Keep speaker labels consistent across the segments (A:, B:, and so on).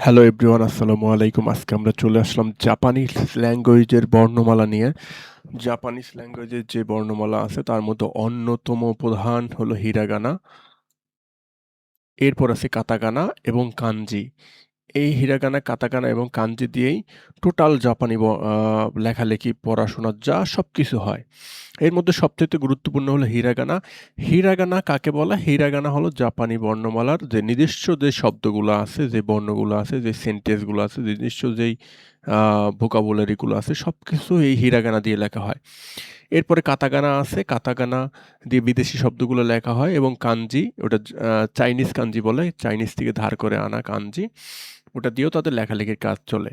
A: Hello everyone, আসসালামু আলাইকুম। আজকে আমরা চলে আসলাম জাপানিজ ল্যাঙ্গুয়েজের বর্ণমালা নিয়ে। জাপানিজ ল্যাঙ্গুয়েজের যে বর্ণমালা আছে তার মধ্যে অন্যতম প্রধান হলো হিরাগানা, এরপর আছে কাতাকানা এবং কানজি। এই হিরাগানা, কাতাকানা এবং কানজি দিয়েই টোটাল জাপানি লেখালেখি, পড়াশোনা যা সবকিছু হয়। এর মধ্যে সবচাইতে গুরুত্বপূর্ণ হলো হিরাগানা। হিরাগানা কাকে বলে? হিরাগানা হলো জাপানি বর্ণমালার যে নিজস্ব যে শব্দগুলো আছে, যে বর্ণগুলো আছে, যে সেন্টেন্সগুলো আছে, যে নিজস্ব যেই ভোকাবুলারিগুলো আছে সবকিছু এই হিরাগানা দিয়ে লেখা হয়। এরপরে কাতাকানা আছে, কাতাকানা দিয়ে বিদেশি শব্দগুলো লেখা হয় এবং কানজি, ওটা চাইনিজ কানজি বলে, চাইনিজ থেকে ধার করে আনা কানজি, ওটা দিয়েও তাদের লেখালেখির কাজ চলে।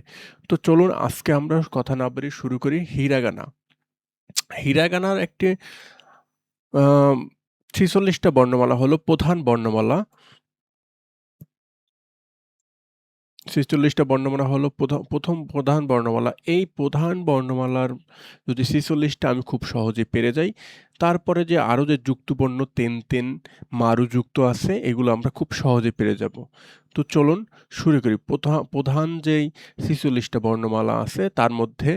A: তো চলুন আজকে আমরা কথা না বাড়িয়ে শুরু করি হিরাগানা। হিরাগানার একটি আম ৪৬ টা বর্ণমালা হলো প্রধান বর্ণমালা। ৪৬ টা বর্ণমালা হলো প্রথম প্রধান বর্ণমালা। এই প্রধান বর্ণমালার যদি ৪৬ টা আমি খুব সহজে পেরে যাই, তারপরে যে আরও যে যুক্তবর্ণ তেন, মারুযুক্ত আছে এগুলো আমরা খুব সহজে পেরে যাব। তো চলুন শুরু করি। প্রধান যেই ৪৬ টা বর্ণমালা আছে তার মধ্যে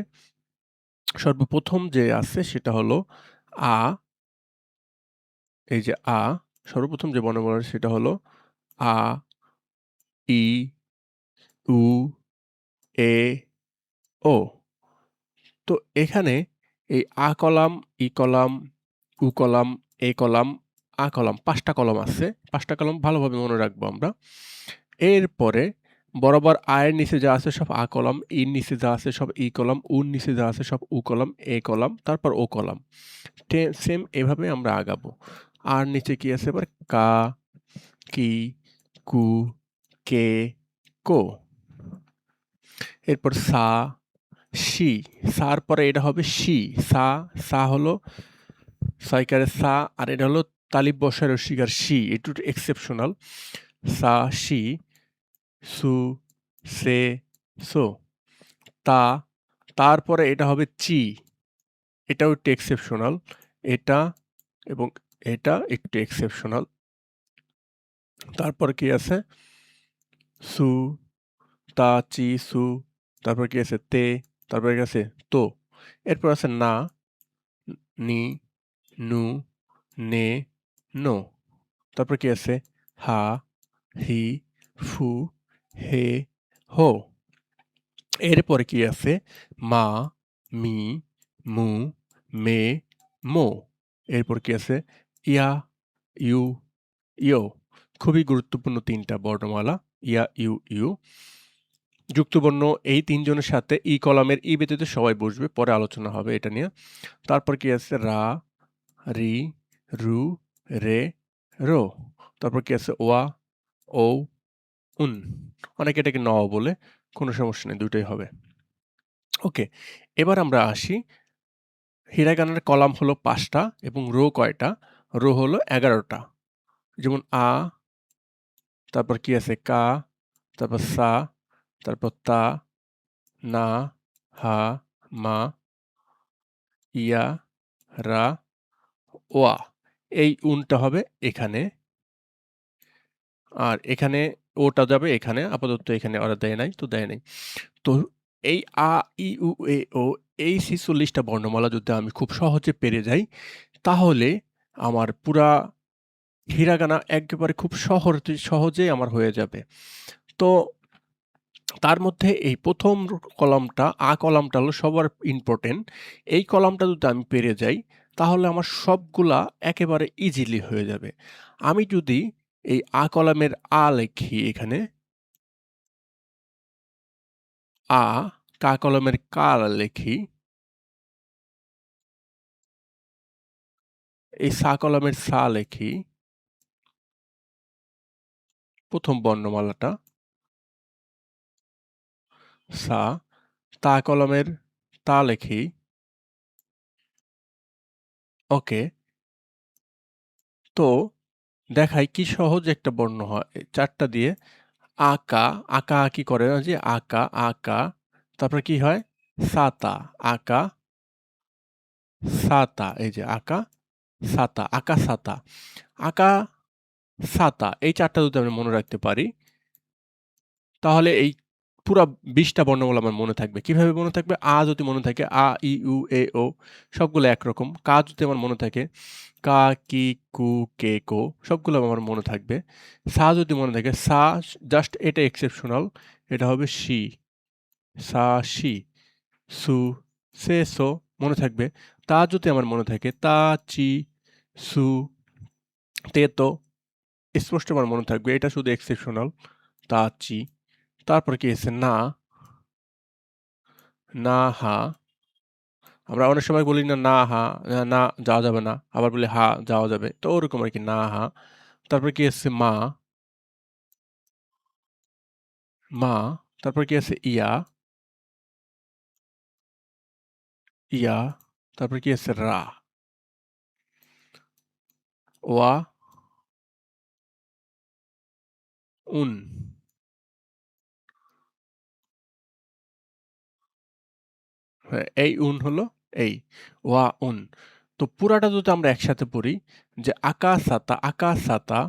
A: সর্বপ্রথম যে আছে সেটা হলো আ। এই যে আ, সর্বপ্রথম যে বর্ণমালা সেটা হলো আ, ই, উ, এ, ও। তো এখানে এই আ কলাম, ই কলাম, উ কলাম, এ কলাম, আ কলাম ৫ টা কলাম আছে। ৫ টা কলাম ভালোভাবে মনে রাখবো আমরা। এরপরে বরাবর আ এর নিচে যা আছে সব আ কলাম, ইর নিচে যা আছে সব ই কলাম, উর নিচে যা আছে সব উ কলাম, এ কলাম, তারপর ও কলাম। সেম এভাবে আমরা আগাবো। আর নিচে কি আছে এবার? কা, কি, কু, কে, কো। এরপর সা, সি, সার পরে এটা হবে সি। সা হলো সয়কারের সা, আর এটা হলো তালিব বসার রসিকার সি, একটু এক্সেপশনাল। সা, সি, সু, সে, সো। তা, তারপরে এটা হবে চি, এটাও একটু এক্সেপশনাল। এটা এবং এটা একটু এক্সেপশনাল। তারপর কি আছে? সু, তা, চি, সু, তারপর কি আছে? তে, তারপরে কি আছে? তো। এরপর আছে না, নি, নু, নে, নো। তারপর কি আছে? হা, হি, ফু, হে, হো। এরপরে কি আছে? মা, মি, মু, মে, মো। এরপর কি আছে? ইয়া, ইউ, ইয়ো। খুবই গুরুত্বপূর্ণ ৩ টা বর্ণমালা। ইয়া, ইউ, ইউ। যুক্তবর্ণ এই ৩ জনের সাথে ই কলামের ই ব্যতীত সবাই বসবে। পরে আলোচনা হবে এটা নিয়ে। তারপর কি আছে? রা, রি, রু, রে, রো। তারপর কি আছে? ওয়া, ও, উন। অনেকে এটাকে ন বলে। কোনো সমস্যা নেই, ২ টাই হবে। ওকে। এবার আমরা আসি। হিরাগানার কলাম হলো ৫ টা এবং রো কয়টা? রো হলো ১১ টা। যেমন আ, তারপর কি আছে? কা, তারপর সা, তারপর তা, না, হা, মা, ইয়া, রা, ওয়া। এই উনটা হবে এখানে। আর এখানে ওটা যাবে এখানে। আপাতত এখানে ওরা দেয় নাই, তো দেয় নাই। তো এই আ, ই, উ, এ, ও, এই ৪৬ টা বর্ণমালা যদি আমি খুব সহজে পেরে যাই, তাহলে আমার পুরা হিরাগানা একেবারে খুব সহজেই আমার হয়ে যাবে। তো তার মধ্যে এই ১ম কলামটা, আ কলামটা হলো সবার ইম্পোর্টেন্ট। এই কলামটা যদি আমি পেরে যাই, তাহলে আমার সবগুলা একেবারে ইজিলি হয়ে যাবে। আমি যদি এই আ কলামের আ লিখি এখানে, আ, কা কলমের কা লিখি, এই সা কলমের সা লিখি, ১ম বর্ণমালাটা সা, তা কলমের তা লিখি, ওকে। তো দেখাই কি সহজ একটা বর্ণ হয়। ৪ টা দিয়ে আকা, আঁকাআঁকি করে না যে আকা, আকা, তারপরে কি হয়? সাতা, আকা, সাতা, এই যে আকা, সাতা, আকা সাতা। আকা, সাতা এই ৪ টা যদি আমরা মনে রাখতে পারি, তাহলে এই পুরা ২০ টা বর্ণমালা আমার মনে থাকবে। কিভাবে মনে থাকবে? আ যদি মনে থাকে আ, ই, উ, এ, ও সবগুলো একরকম। কা যদি আমার মনে থাকে কা, কি, কু, কে, কো সবগুলো আমার মনে থাকবে। সা যদি মনে থাকে সা জাস্ট এটা এক্সেপশনাল। এটা হবে সি, সা, সি, সু, সে, সো মনে থাকবে। তা যদি আমার মনে থাকে তা, চি, সু, তে, তো স্পষ্ট আমার মনে থাকবে। এটা শুধু এক্সেপশনাল। তা, চি। তারপর কি আছে না, না, হা। আমরা অনেক সময় বলি না, না, হা, না যাওয়া যাবে না। আবার বলি হা যাওয়া যাবে। তো ওরকম আরকি না, হা। তারপর কি আছে মা, মা। তারপর কি আছে ইয়া, ইয়া। তারপর কি আছে রা, ওয়া, উন। হ্যাঁ, এই উন হলো এই। ওয়া, উন। তো পুরাটা যদি আমরা একসাথে পড়ি যে আকাসাতা, আকাসাতা,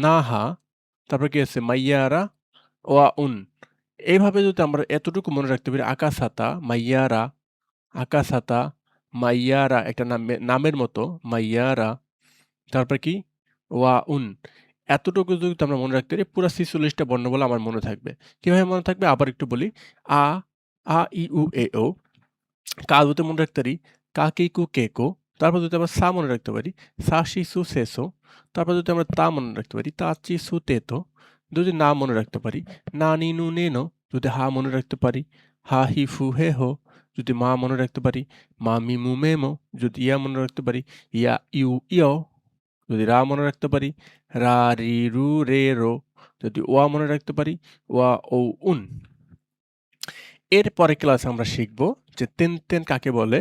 A: নাহা, তারপর কি আছে মাইয়ারা, ওয়া, উন। এইভাবে যদি আমরা এতটুকু মনে রাখতে পারি আকাসাতা, মাইয়ারা, আকাসাতা, মাইয়ারা একটা নামের মতো মাইয়ারা, তারপর কি ওয়া, উন। এতটুকু যদি আমরা মনে রাখতে পারি পুরা ৪৬ টা বর্ণমালা আমার মনে থাকবে। কিভাবে মনে থাকবে আবার একটু বলি। আ, আ, ই, উ, এ, ও। কা যদি মনে রাখতে পারি কা, কি, কু, কে, কো। তারপর যদি আমরা সা মনে রাখতে পারি সা, সি, সু, সে, সো। তারপর যদি আমরা তা মনে রাখতে পারি তা, চি, সু, তে, তো। যদি না মনে রাখতে পারি না, নি, নু, নে, নো। যদি হা মনে রাখতে পারি হা, হি, ফু, হে, হো। যদি মা মনে রাখতে পারি মা, মি, মু, মে, মো। যদি ইয়া মনে রাখতে পারি ইয়া, ইউ, ইয়। যদি রা মনে রাখতে পারি রা, রি, রু, রে, রো। যদি ওয়া মনে রাখতে পারি ওয়া, ও, উন। এর পরের ক্লাসে আমরা শিখব যে তেন কাকে বলে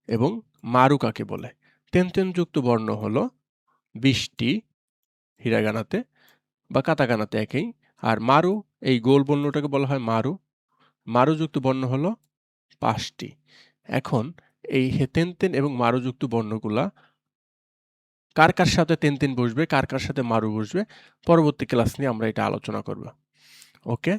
A: এবং মারু কাকে বলে। তেন যুক্ত বর্ণ হলো ২০ টি হিরাগানাতে বা কাতাকানাতে একই। আর মারু এই গোল বর্ণটাকে বলা হয় মারু। মারু যুক্ত বর্ণ হলো ৫ টি। এখন এই তেন এবং মারু যুক্ত বর্ণগুলা কার সাথে তেন বসবে, কার সাথে মারু বসবে পরবর্তী ক্লাস নিয়ে আমরা এটা আলোচনা করব। ওকে?